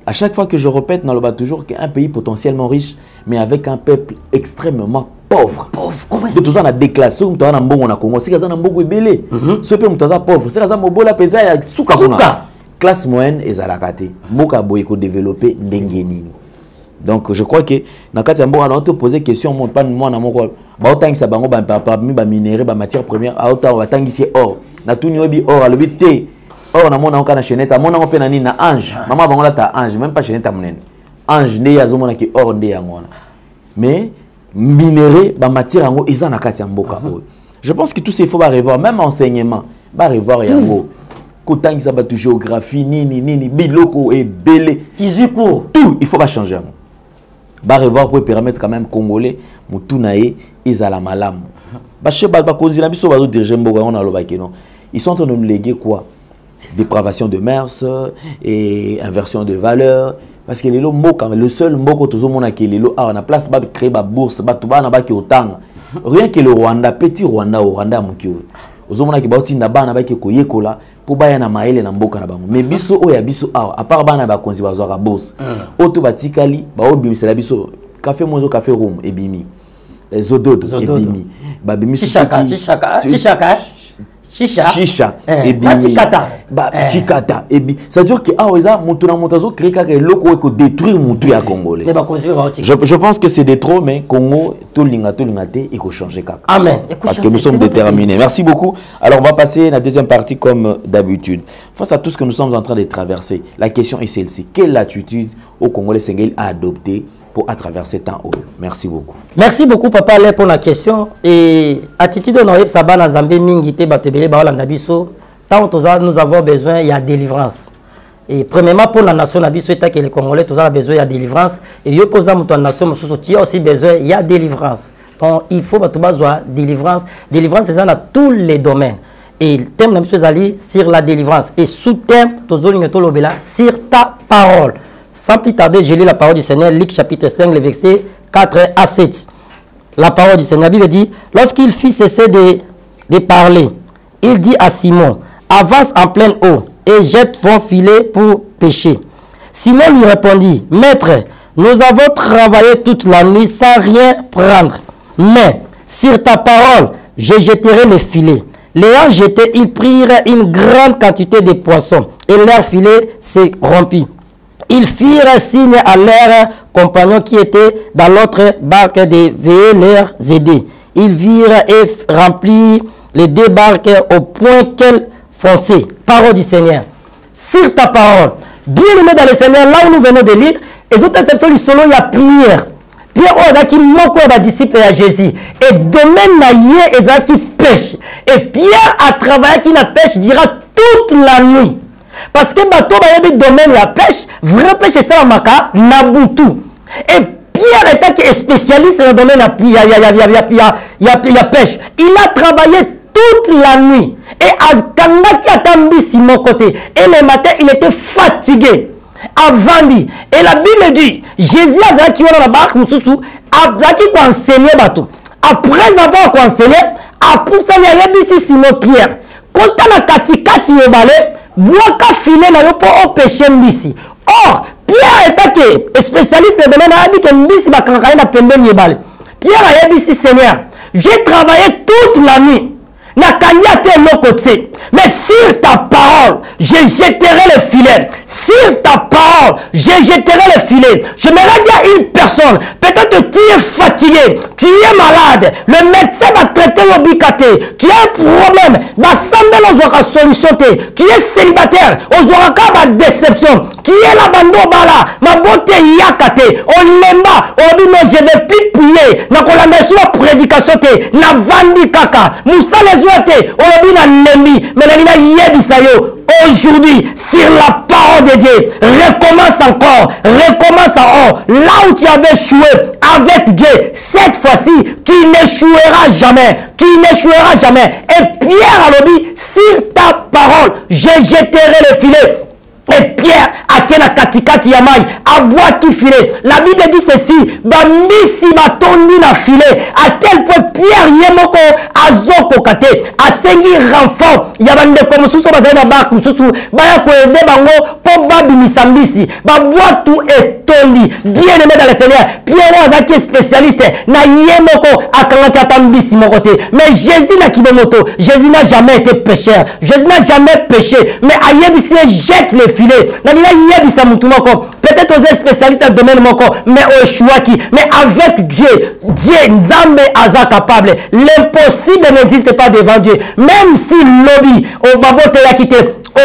À chaque fois que je répète, dans le bas toujours qu'un pays potentiellement riche, mais avec un peuple extrêmement pauvre. Comment est-ce que tout ça on a déclassé ou on a mbongo na Congo? C'est que ça na mbongo ebélé. Ce peuple on pauvre. C'est que ça mobola peza ya suka kuna. Classe moyenne ezalakate. Mboka boyeko développer ndengeni. Donc je crois que na kati ya mboka on te poser question mon pas moi na moko ba otangisa bango ba minéraux ba matières premières a ota watangisi or. Na tuni obi or alobi te. Or, on a mon na chenette, on a un na ange. Maman bangola ta ange, même pas chenette à mon ange ne ya zomona ki or nde ya ngona. Mais minéraux, ba matière ngo eza na kati ya mboka. Je pense que tout ça il faut revoir, même enseignement, ba revoir yango. Kotangi sa ba géographie nini biloko et belé, tizuko, tout, il faut pas changer. Ba revoir pour permettre quand même congolais mutunae ezala malamu. Ba cheba ba konzila biso ba diriger mboka on a lobaki non. Ils sont en train de nous léguer quoi? Dépravation de mœurs et inversion de valeurs. Parce que le seul mot que tout le monde a qui est on a place pour créer une bourse, rien que le Rwanda, petit Rwanda, au Rwanda, aux hommes qui bâtissent na bana qui koyekola pour baya na maele na mboka na bango. Mais biso oya biso à part bana ba konzi bazo ka bourse. Auto batikali ba obimisa la biso café mozo café room et bimi. Zodod et bimi. Ba bimi chishaka. Chicha et Chikata. Chikata et ça veut dire que Aoueza Moutuna Moutazo crée quelque loko ko détruire Moutou ya Congolais. Je pense que c'est des trop mais Congo tout lingate il faut changer kaka. Amen. Parce que nous sommes déterminés. Merci beaucoup. Alors on va passer à la deuxième partie comme d'habitude. Face à tout ce que nous sommes en train de traverser, la question est celle-ci. Quelle attitude au Congolais Sengel a adopté pour traverser temps haut? Merci beaucoup. Merci beaucoup Papa Ale pour la question. Et attitude honorable Sabana Zambé mingi te batebele ba Holanda biso. Tant nous avons besoin il y a délivrance. Et premièrement pour la nation na biso état que les Congolais tous a besoin il y a délivrance et yo posa muto nation mususu tu aussi besoin il y a délivrance. Donc il faut ba besoin délivrance. Délivrance c'est ça dans tous les domaines. Et le thème de M. Zali sur la délivrance et sous-thème tozolinga to lobela sur ta parole. Sans plus tarder, je lis la parole du Seigneur, Luc chapitre 5, le verset 4 à 7. La parole du Seigneur, la Bible dit, lorsqu'il fit cesser de parler, il dit à Simon, avance en pleine eau et jette ton filet pour pêcher. Simon lui répondit, maître, nous avons travaillé toute la nuit sans rien prendre. Mais sur ta parole, je jetterai le filet. L'ayant jeté, ils prirent une grande quantité de poissons et leur filet s'est rompu. Ils firent signe à leurs compagnons qui étaient dans l'autre barque de veiller leur aider. Ils virent et remplirent les deux barques au point qu'elles fonçaient. Parole du Seigneur. Sur ta parole, bien aimé dans le Seigneur, là où nous venons de lire, les autres exceptions du solo, il y a prière. Pierre, qui manque à disciple à Jésus. Et domaine na qui pêche. Et Pierre a travaillé qui na pêche dira toute la nuit. Parce que bateau ba yebi domaine la pêche, vrai pêche c'est ça maka Nabutu. Et Pierre était spécialiste dans le domaine la pêche. Il a travaillé toute la nuit. Et Azkanga qui a tambi Simon côté. Et le matin, il était fatigué. Avant dit. Et la Bible dit, Jésus a qui dans la barque, a qui enseigné bateau. Après avoir enseigné, apusani ayebisi Simon Pierre kota na katikati yebale boaka filet na yo po opêcher mbisi. Or Pierre était spécialiste de domaine a dit que mbisi bakangaka na pembeni yebale. Pierre ayebisi Seigneur, j'ai travaillé toute la nuit. Na kanya te lokote. Mais sur ta parole, je jetterai le filet. Sur ta parole, je jetterai le filet. Je me dis à une personne, peut-être tu es fatigué, tu es malade, le médecin va traiter au bicate, tu as un problème, va s'amener aux solution, tu es célibataire, aux aura déception, tu es là bando bala, ma beauté yakate, on lemba, on dit non, je ne vais plus prier, na kolanda sur la prédication, na vandi kaka, moussa les ouate, on dit na lembi, mais na yebisa yo. Aujourd'hui, sur la parole de Dieu, recommence encore, recommence encore. Là où tu avais échoué avec Dieu, cette fois-ci, tu n'échoueras jamais. Tu n'échoueras jamais. Et Pierre a dit, sur ta parole, je jetterai le filet. Et Pierre, à Kena Katikati Yamai, à bois qui filet. La Bible dit ceci, Bambisi batondi na filet. À tel point Pierre Yemoko azoko kate, a sengi renfort. Yabande comme sous bazai na bak, sous baya ko ede bango, po babi misambisi. Ba bois tout est tondi. Bien aimé dans le Seigneur. Pierre Wazaki est spécialiste. Na Yemoko akangati atambisi mokote. Mais Jésus n'a kibomoto. Jésus n'a jamais été pécheur. Jésus n'a jamais péché. Mais Ayebisi jette les filet. Peut-être aux spécialistes de domaine moko, mais au chouaki, mais avec Dieu, Dieu Nzambe aza capable. L'impossible n'existe pas devant Dieu. Même si lobby au babote ya quitté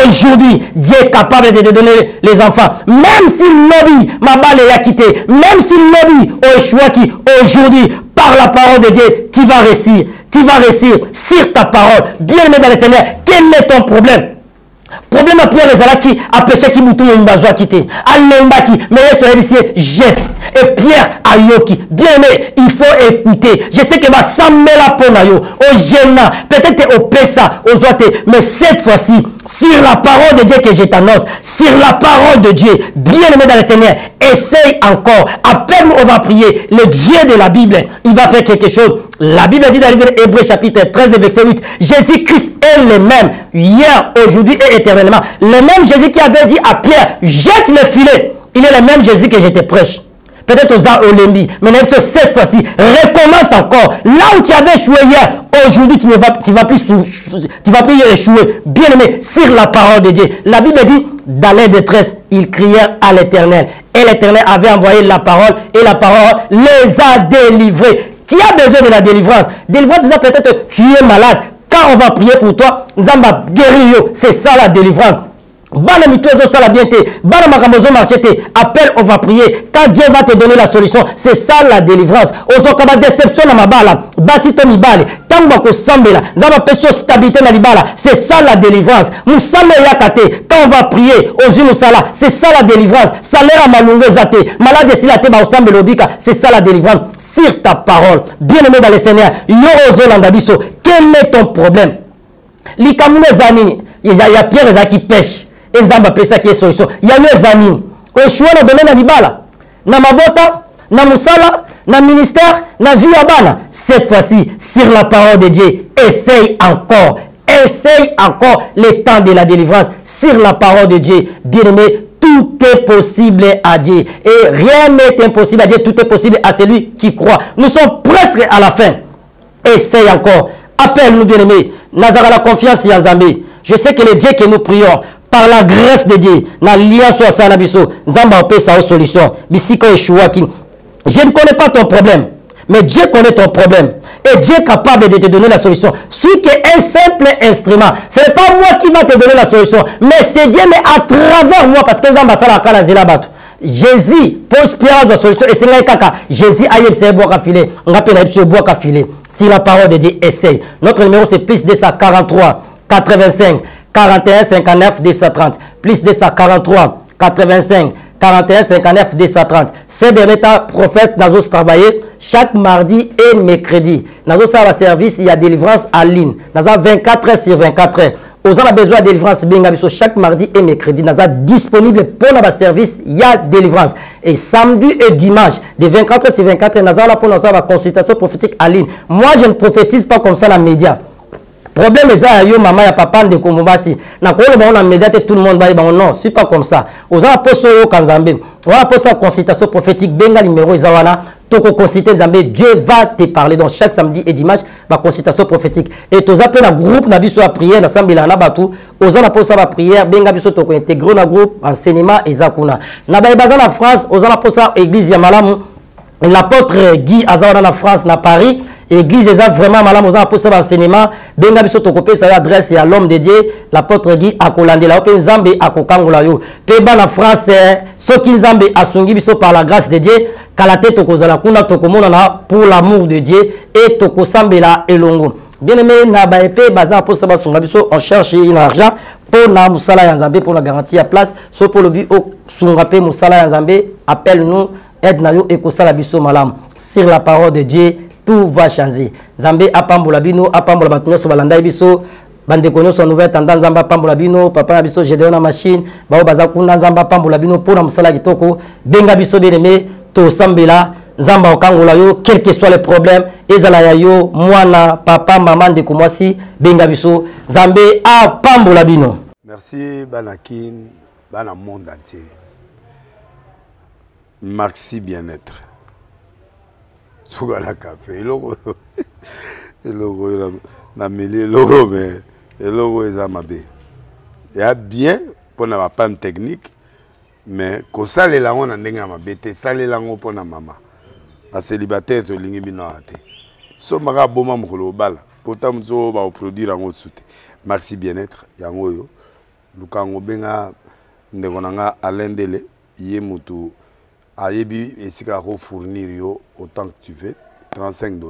aujourd'hui, Dieu est capable de te donner les enfants. Même si lobby mabale ya quitté, même si lobby au chouaki aujourd'hui, par la parole de Dieu, tu vas réussir. Tu vas réussir sur ta parole. Bien aimé dans le Seigneur, quel est ton problème? Problème à Pierre Ezalaki a péché qui bouton une bazoa quitté. Alembaki, mais il faut jette. Et Pierre Ayoki, bien aimé, il faut écouter. Je sais que va s'amener la ponayo, au Géna, peut-être au Pessa, aux Oate, mais cette fois-ci, sur la parole de Dieu que je t'annonce, sur la parole de Dieu, bien aimé dans le Seigneur, essaye encore. À peine on va prier, le Dieu de la Bible, il va faire quelque chose. La Bible dit dans le livre Hébreux chapitre 13, verset 8, Jésus-Christ est le même, hier, aujourd'hui et éternellement. Le même Jésus qui avait dit à Pierre, jette le filet. Il est le même Jésus que je te prêche. Peut-être aux Olembi, mais cette fois-ci, recommence encore. Là où tu avais échoué hier, aujourd'hui tu vas plus échouer. Bien aimé, sur la parole de Dieu. La Bible dit, dans les détresse, ils crièrent à l'Éternel. Et l'Éternel avait envoyé la parole, et la parole les a délivrés. Tu as besoin de la délivrance. Délivrance, c'est ça, peut-être tu es malade. Quand on va prier pour toi, Nzamba guérir. C'est ça la délivrance. Bana mitozo sala bien te, bana makamozo marché te, appelle, on va prier. Quand Dieu va te donner la solution, c'est ça la délivrance. Ozokaba déception na mabala, basito mibale, tamba ko sambela, zaba peso stabilité na libala, c'est ça la délivrance. Musame yakate, quand on va prier, ozu musala, c'est ça la délivrance. Salaire malungo zate, malade silate ba osambe lobika, c'est ça la délivrance. Sur ta parole, bien aimé dans le Seigneur, yo ozo landabiso, quel est ton problème? Likamune zani, il y a Pierre qui pêche. Et Nzamba pesa qui est solution. Il y a les amis. Au choix dans le domaine na libala. Na mabota, na musala, na ministère, na vie abana. Cette fois-ci, sur la parole de Dieu, essaye encore. Essaye encore le temps de la délivrance. Sur la parole de Dieu, bien aimé, tout est possible à Dieu. Et rien n'est impossible à Dieu. Tout est possible à celui qui croit. Nous sommes presque à la fin. Essaye encore. Appelle-nous, bien aimé. Nazara la confiance en Zambé. Je sais que le Dieu que nous prions, par la grâce de Dieu, l'alliance à Sanabiso, Zamba peut sa solution. Bisiko et Chouaki. Je ne connais pas ton problème, mais Dieu connaît ton problème. Et Dieu est capable de te donner la solution. Ce qui est un simple instrument. Ce n'est pas moi qui va te donner la solution, mais c'est Dieu, mais à travers moi, parce que Zamba Salakala Zelabatu. Jésus pose Pierre la solution et c'est là kaka. Jésus a yé bois filé. On rappelle la bois filé. Si la parole de Dieu essaye. Notre numéro c'est plus 243 85 41 59 230 plus 243 85 41 59 230. C'est de l'état prophète Nazos travailler chaque mardi et mercredi. Nazos a la service, il y a délivrance en ligne. Nazos 24 heures sur 24 heures. Aux gens a besoin de délivrance, bengabiso chaque mardi et mercredi, nous sommes disponible pour le service, il y a délivrance. Et samedi et dimanche, de 24h sur 24h, nous sommes là pour nous avoir consultation prophétique en ligne. Moi, je ne prophétise pas comme ça dans les médias. Problème est ça, yo maman ya papa de Komombasi. Na ko le on médias tout le monde ba non, c'est pas comme ça. Aux gens poso yo kanzambe. On va poser consultation prophétique benga numéro izawana. Toko consulter Zambé, Dieu va te parler. Donc chaque samedi et dimanche, ma consultation prophétique. Et tous appels à groupe, na biso à prière, na sambi la nabatu. Aux gens apôtres à prière, benga biso toko intégrer na groupe enseignement et zakuna. Na ba bazan en France, aux gens apôtres église ya malamu. L'apôtre Guy Azawana en France, na Paris. Église est vraiment malade, aux apôtres d'enseignement. Benga biso tokopé sa adresse à l'homme de Dieu, l'apôtre Guy Akolande la open Zambé Akokangola yo. Peba na France, soki Zambé asungi biso par la grâce de Dieu, kalate tokozala kuna tokomona na pour l'amour de Dieu et tokosambela elongo. Bien aimé na ba épée bazan apôtre basunga biso on cherche l'argent pour na musala ya Zambé pour la garantie à place, so pour le but au sunga pe musala ya Zambé, appelle nous aide na yo et kosala biso malam. Sur la parole de Dieu tout va changer. Zambé apambola bino, apambola batunyo so balanda biso, bande konyo so nouvelle tendance Zamba apambola bino, papa na biso Gédéon na machine, bao bazakuna Zamba apambola bino pour na musala kitoko, benga biso bien-aimé, to sambela, Zamba okangola yo, quel que soit le problème, ezala ya yo, mwana, papa, maman de komwasi, benga biso, Zambé apambola bino. Merci Banakin, Bana monde entier. Merci bien-être. Sougala café, le logo na mêlé logo mais le logo est amabé. Il y a bien pour na panne technique mais ko sale la on ndenga mabete sale la ngo pour na mama. A célibataire to lingi bino ate. So maka boma mukolo bala. Pourtant mzo ba produire ngo soute. Merci bien-être yango yo. Lukango benga ndeko nanga alendele yé mutu Ayebi et si tu fournir yo autant que tu veux, $35.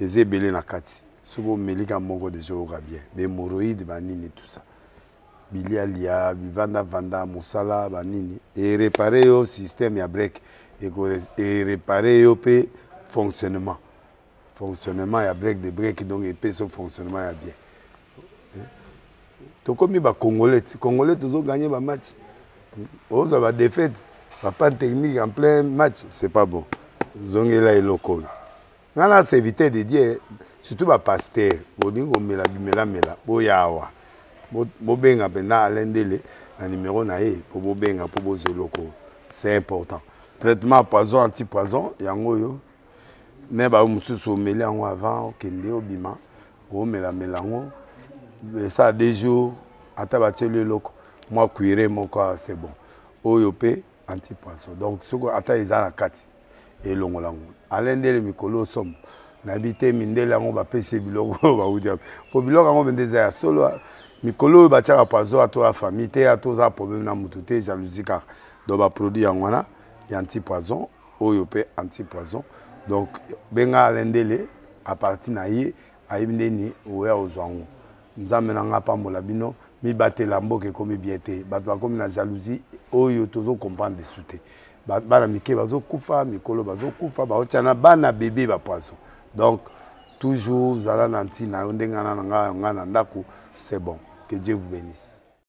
Et c'est belé na kati. Sobo melika mongo de jour bien. Mais moroïde banini tout ça. Bilia lia, vanda musala banini. Et réparer yo système ya break et réparer yo pe fonctionnement. Fonctionnement ya break de break donc et pe son fonctionnement ya bien. To comme ba congolais toujours gagner ba match. Oh ça va défaite. Pas de technique en plein match, c'est pas bon. Zongela et loco. On a évité de dire, surtout les pasteurs, on mela boyawa. Bobenga pena alendele, un numéro naé, pour bobenga, pour boze loco. C'est important. Traitement poison, anti-poison, yango yo. Neba mususu mele en avant, kende obima, o mela melango. Ça a des jours, atabate le loco. Moi cuire mon corps, c'est bon. Oyope. Anti-poisson. Donc, ce qu'on attend, ils ont la carte. Et l'on l'a. À l'endel, Mikolo somme. N'habite Mindel, on va payer Bilogo. Pour Bilogo, on va dire solo. Mikolo, il va tirer à poisson à toi, famille, à toi, ça, problème, n'a moutoute, jalousie, car. Donc, va produire en wana, il y a anti-poisson, oyope, anti-poisson. Donc, benga à l'endel, à partir naïe, à Ibneni, ou à Ozwango. Nous amenons pas mon labino. Mi batte lambo ke komi biete batwa komi na jalousie oyo tozo comprendre de souté bana mike bazo kufa mikolo bazo kufa ba otana bana bébé ba poisson donc toujours zala nanti na ndenga na nga ndako c'est bon que Dieu vous bénisse.